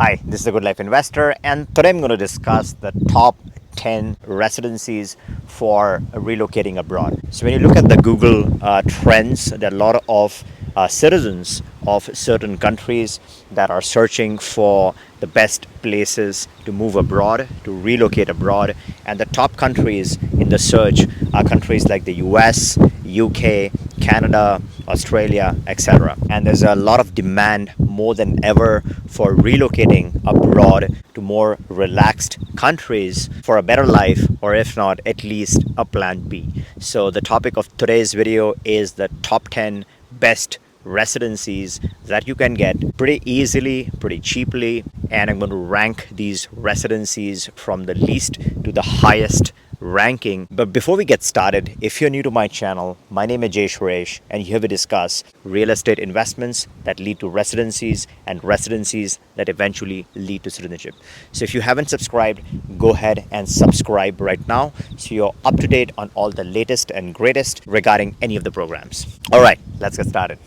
Hi, this is the Goodlife investor, and today I'm going to discuss the top 10 residencies for relocating abroad. So, when you look at the Google trends, there are a lot of citizens of certain countries that are searching for the best places to move abroad, to relocate abroad, and the top countries in the search are countries like the US, UK, Canada, Australia, etc. And there's a lot of demand more than ever for relocating abroad to more relaxed countries for a better life, or if not, at least a plan B. So, the topic of today's video is the top 10 best residencies that you can get pretty easily, pretty cheaply, and I'm going to rank these residencies from the least to the highest ranking. But before we get started, if you're new to my channel, my name is Jay Suresh, and here we discuss real estate investments that lead to residencies and residencies that eventually lead to citizenship. So if you haven't subscribed, go ahead and subscribe right now so you're up to date on all the latest and greatest regarding any of the programs. All right, let's get started.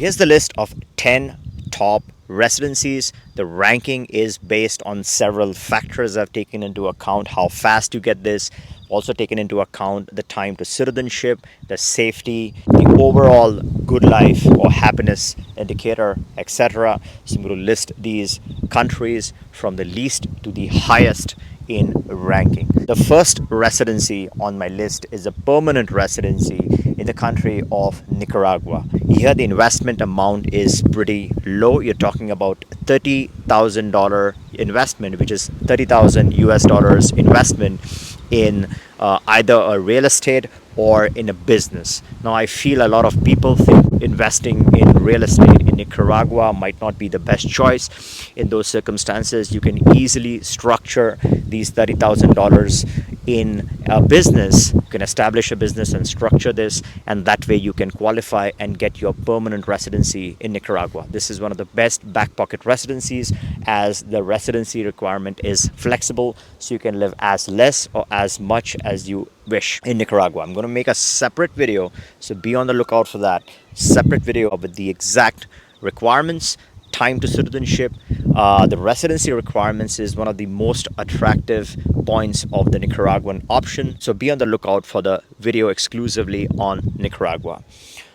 Here's the list of 10 top residencies. The ranking is based on several factors I've taken into account: how fast you get this, also taken into account the time to citizenship, the safety, the overall good life or happiness indicator, etc. So I'm going to list these countries from the least to the highest in ranking. The first residency on my list is a permanent residency in the country of Nicaragua. Here the investment amount is pretty low. You're talking about $30,000 investment, which is 30,000 US dollars investment in either a real estate or in a business. Now, I feel a lot of people think investing in real estate in Nicaragua might not be the best choice. In those circumstances, you can easily structure these $30,000 in a business. You can establish a business and structure this, and that way you can qualify and get your permanent residency in Nicaragua. This is one of the best back pocket residencies, as the residency requirement is flexible, so you can live as less or as much as you wish in Nicaragua. I'm going to make a separate video, so be on the lookout for that separate video with the exact requirements, time to citizenship. The residency requirements is one of the most attractive points of the Nicaraguan option, so be on the lookout for the video exclusively on Nicaragua.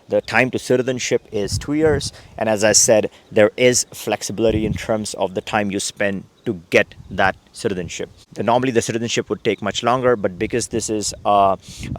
The time to citizenship is 2 years, and as I said, there is flexibility in terms of the time you spend to get that citizenship. Normally the citizenship would take much longer, but because this is a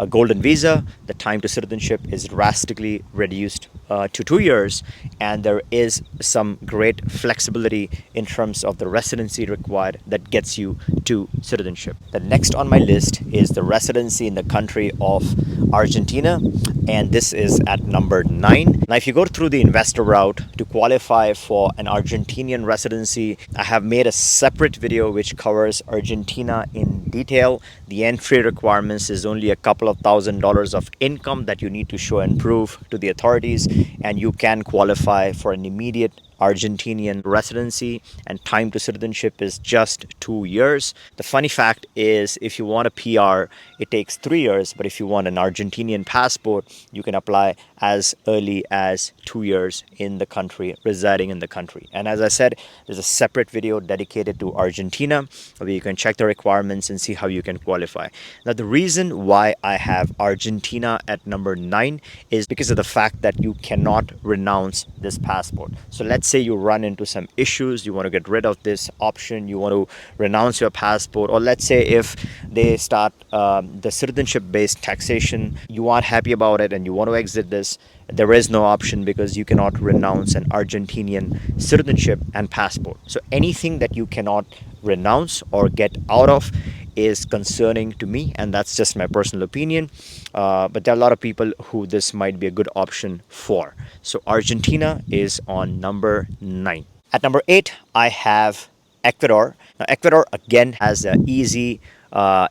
golden visa, the time to citizenship is drastically reduced to 2 years, and there is some great flexibility in terms of the residency required that gets you to citizenship. The next on my list is the residency in the country of Argentina, and this is at number 9. Now, if you go through the investor route to qualify for an Argentinian residency, I have made a separate video which covers Argentina in detail. The entry requirements is only a couple of $1,000s of income that you need to show and prove to the authorities, and you can qualify for an immediate Argentinian residency, and time to citizenship is just 2 years. The funny fact is, if you want a PR, it takes 3 years, but if you want an Argentinian passport, you can apply as early as 2 years in the country, residing in the country. And as I said, there's a separate video dedicated to Argentina where you can check the requirements and see how you can qualify. Now, the reason why I have Argentina at number 9 is because of the fact that you cannot renounce this passport. So let's say you run into some issues, you want to get rid of this option, you want to renounce your passport, or let's say if they start the citizenship based taxation, you aren't happy about it and you want to exit this, there is no option because you cannot renounce an Argentinian citizenship and passport. So anything that you cannot renounce or get out of is concerning to me, and that's just my personal opinion, but there are a lot of people who this might be a good option for. So Argentina is on number 9. At number 8, I have Ecuador. Now, Ecuador again has an easy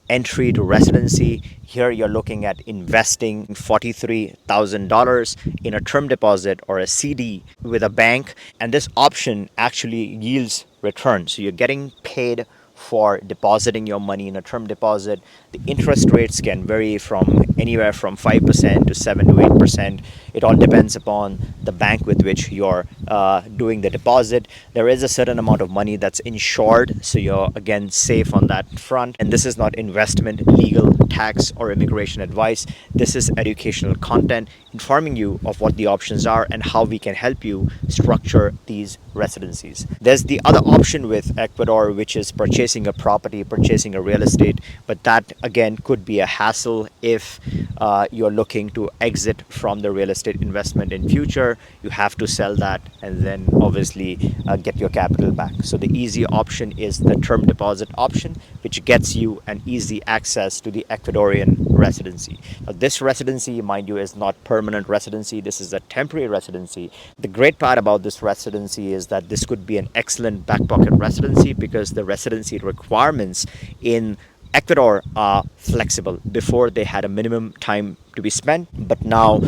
entry to residency. Here you're looking at investing $43,000 in a term deposit or a CD with a bank, and this option actually yields return. So you're getting paid for depositing your money in a term deposit. The interest rates can vary from anywhere from 5% to 7 to 8%. It all depends upon the bank with which you're doing the deposit. There is a certain amount of money that's insured, so you're again safe on that front. And this is not investment, legal, tax, or immigration advice. This is educational content informing you of what the options are and how we can help you structure these residencies. There's the other option with Ecuador, which is purchasing a property, purchasing a real estate, but that again could be a hassle if you're looking to exit from the real estate investment in future. You have to sell that and then obviously get your capital back. So the easy option is the term deposit option, which gets you an easy access to the Ecuadorian residency. Now, this residency, mind you, is not permanent residency. This is a temporary residency. The great part about this residency is that this could be an excellent back pocket residency because the residency requirements in Ecuador are flexible. Before they had a minimum time to be spent, but now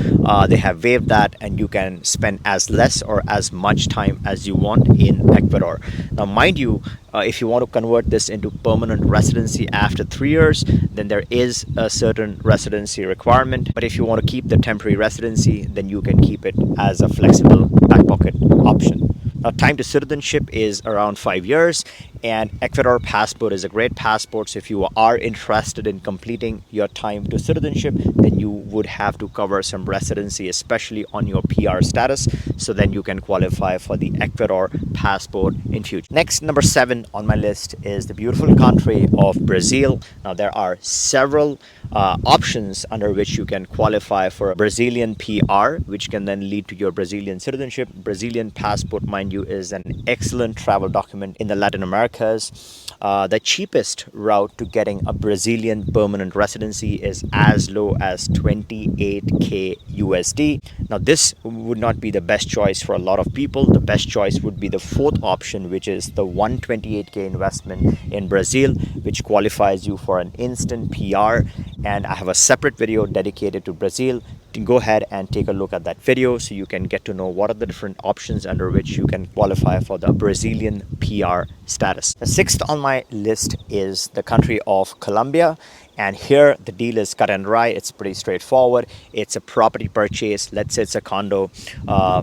they have waived that and you can spend as less or as much time as you want in Ecuador. Now, mind you, if you want to convert this into permanent residency after 3 years, then there is a certain residency requirement. But if you want to keep the temporary residency, then you can keep it as a flexible back pocket option. Now, time to citizenship is around 5 years, and Ecuador passport is a great passport. So if you are interested in completing your time to citizenship, then you would have to cover some residency, especially on your PR status, so then you can qualify for the Ecuador passport in future. Next, number 7 on my list is the beautiful country of Brazil. Now, there are several options under which you can qualify for a Brazilian PR, which can then lead to your Brazilian citizenship. Brazilian passport, mind you, is an excellent travel document in the Latin Americas. The cheapest route to getting a Brazilian permanent residency is as low as 28k USD. Now, this would not be the best choice for a lot of people. The best choice would be the fourth option, which is the 128k investment in Brazil, which qualifies you for an instant PR. And I have a separate video dedicated to Brazil. You can go ahead and take a look at that video so you can get to know what are the different options under which you can qualify for the Brazilian PR status. The 6th on my list is the country of Colombia. And here the deal is cut and dry. It's pretty straightforward. It's a property purchase. Let's say it's a condo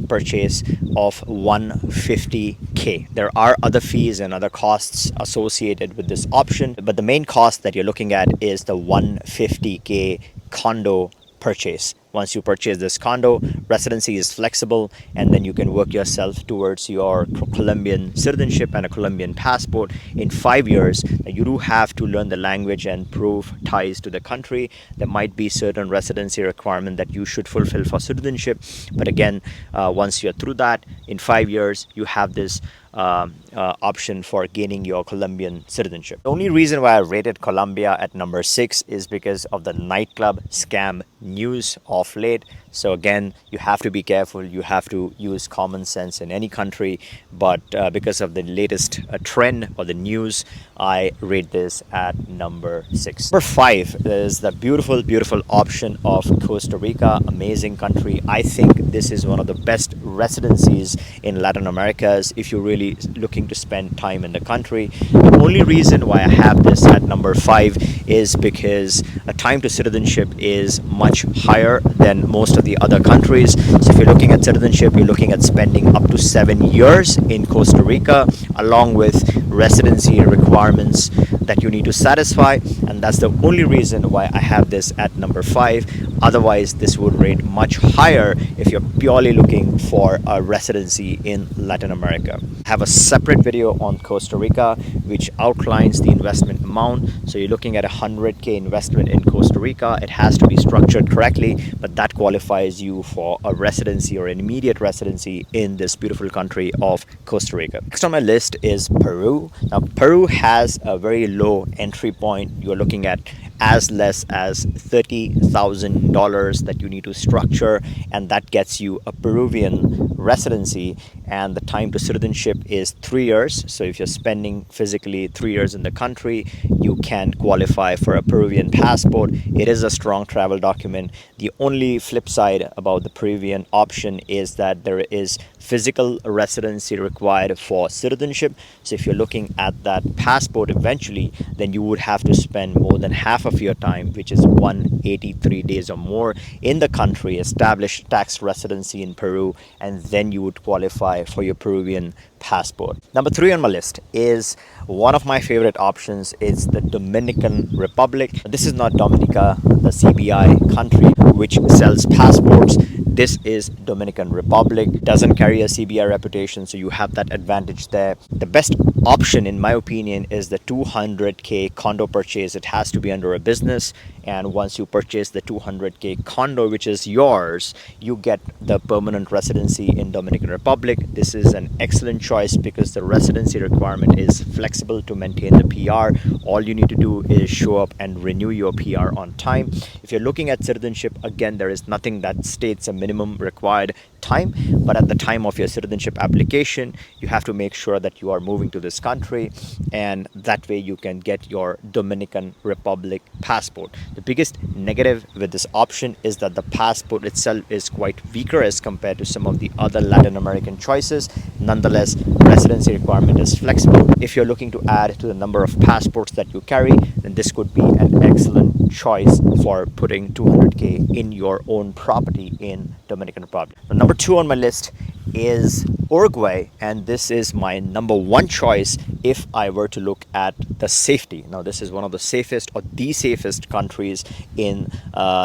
purchase of 150k. There are other fees and other costs associated with this option, but the main cost that you're looking at is the 150k condo purchase. Once you purchase this condo, residency is flexible, and then you can work yourself towards your Colombian citizenship and a Colombian passport in 5 years. Now, you do have to learn the language and prove ties to the country. There might be certain residency requirement that you should fulfill for citizenship, but again, once you're through that, in 5 years, you have this option for gaining your Colombian citizenship. The only reason why I rated Colombia at number 6 is because of the nightclub scam news of late. So again, you have to be careful. You have to use common sense in any country. But because of the latest trend or the news, I rate this at number 6. Number 5 is the beautiful, beautiful option of Costa Rica. Amazing country. I think this is one of the best residencies in Latin America if you're really looking to spend time in the country. The only reason why I have this at number 5 is because a time to citizenship is much higher than most of the other countries. So if you're looking at citizenship, you're looking at spending up to 7 years in Costa Rica, along with residency requirements that you need to satisfy, and that's the only reason why I have this at number 5. Otherwise, this would rate much higher if you're purely looking for a residency in Latin America. I have a separate video on Costa Rica which outlines the investment amount. So you're looking at 100k investment in Costa Rica. It has to be structured correctly, but that qualifies you for a residency or an immediate residency in this beautiful country of Costa Rica. Next on my list is Peru. Now, Peru has a very low entry point. You're looking at as less as $30,000 that you need to structure, and that gets you a Peruvian residency. and the time to citizenship is 3 years. So if you're spending physically 3 years in the country, you can qualify for a Peruvian passport. It is a strong travel document. The only flip side about the Peruvian option is that there is physical residency required for citizenship. So if you're looking at that passport eventually, then you would have to spend more than half of your time, which is 183 days or more, in the country, establish tax residency in Peru, and then you would qualify for your Peruvian passport. Number 3 on my list is one of my favorite options. It's the Dominican Republic. This is not Dominica, the CBI country which sells passports. This is Dominican Republic. Doesn't carry a CBI reputation, so you have that advantage there. The best option, in my opinion, is the 200K condo purchase. It has to be under a business, and once you purchase the 200K condo, which is yours, you get the permanent residency in Dominican Republic. This is an excellent choice because the residency requirement is flexible to maintain the PR. All you need to do is show up and renew your PR on time. If you're looking at citizenship, again, there is nothing that states a minimum required time, but at the time of your citizenship application, you have to make sure that you are moving to this country, and that way you can get your Dominican Republic passport. The biggest negative with this option is that the passport itself is quite weaker as compared to some of the other Latin American choices. Nonetheless, residency requirement is flexible. If you're looking to add to the number of passports that you carry, then this could be an excellent choice for putting 200K in your own property in Dominican Republic. Now, number 2 on my list is Uruguay, and this is my number 1 choice if I were to look at the safety. Now, this is one of the safest or the safest countries in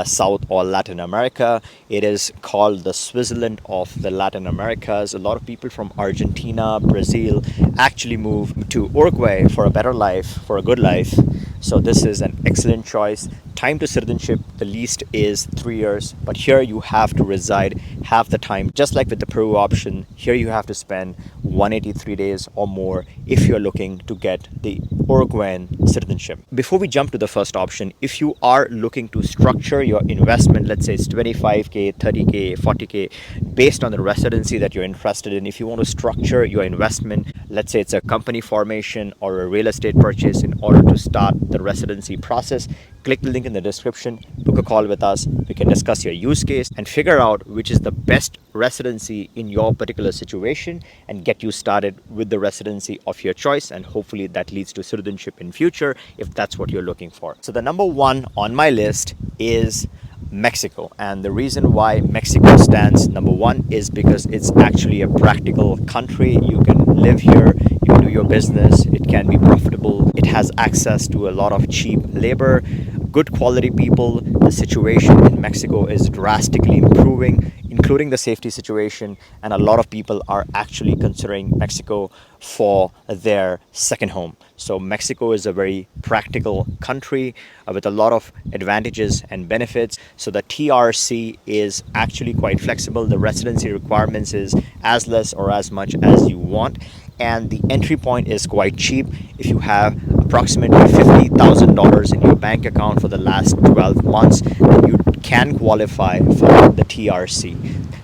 South or Latin America. It is called the Switzerland of the Latin Americas. A lot of people from Argentina, Brazil actually move to Uruguay for a better life, for a good life. So this is an excellent choice. Time to citizenship, the least is 3 years, but here you have to reside half the time. Just like with the Peru option, here you have to spend 183 days or more if you're looking to get the Uruguayan citizenship. Before we jump to the first option, if you are looking to structure your investment, let's say it's 25K, 30K, 40K, based on the residency that you're interested in, if you want to structure your investment, let's say it's a company formation or a real estate purchase in order to start the residency process, click the link in the description, book a call with us. We can discuss your use case and figure out which is the best residency in your particular situation and get you started with the residency of your choice, and hopefully that leads to citizenship in future if that's what you're looking for. So the number 1 on my list is Mexico, and the reason why Mexico stands number 1 is because it's actually a practical country. You can live here, you can do your business, it can be profitable, it has access to a lot of cheap labor, good quality people. The situation in Mexico is drastically improving, including the safety situation, and a lot of people are actually considering Mexico for their second home. So Mexico is a very practical country with a lot of advantages and benefits. So the TRC is actually quite flexible. The residency requirements is as less or as much as you want, and the entry point is quite cheap. If you have approximately $50,000 in your bank account for the last 12 months, then you can qualify for the TRC.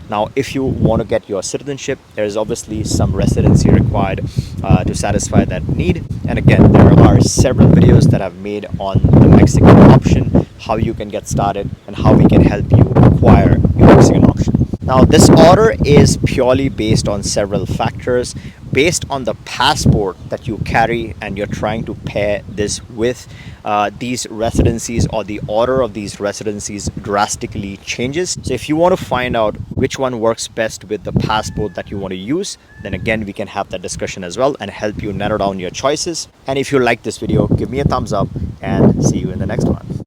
Now, if you want to get your citizenship, there is obviously some residency required to satisfy that need. And again, there are several videos that I've made on the Mexican option, how you can get started, and how we can help you acquire your Mexican option. Now, this order is purely based on several factors. Based on the passport that you carry and you're trying to pair this with, these residencies or the order of these residencies drastically changes. So if you want to find out which one works best with the passport that you want to use, then again, we can have that discussion as well and help you narrow down your choices. And if you like this video, give me a thumbs up and see you in the next one.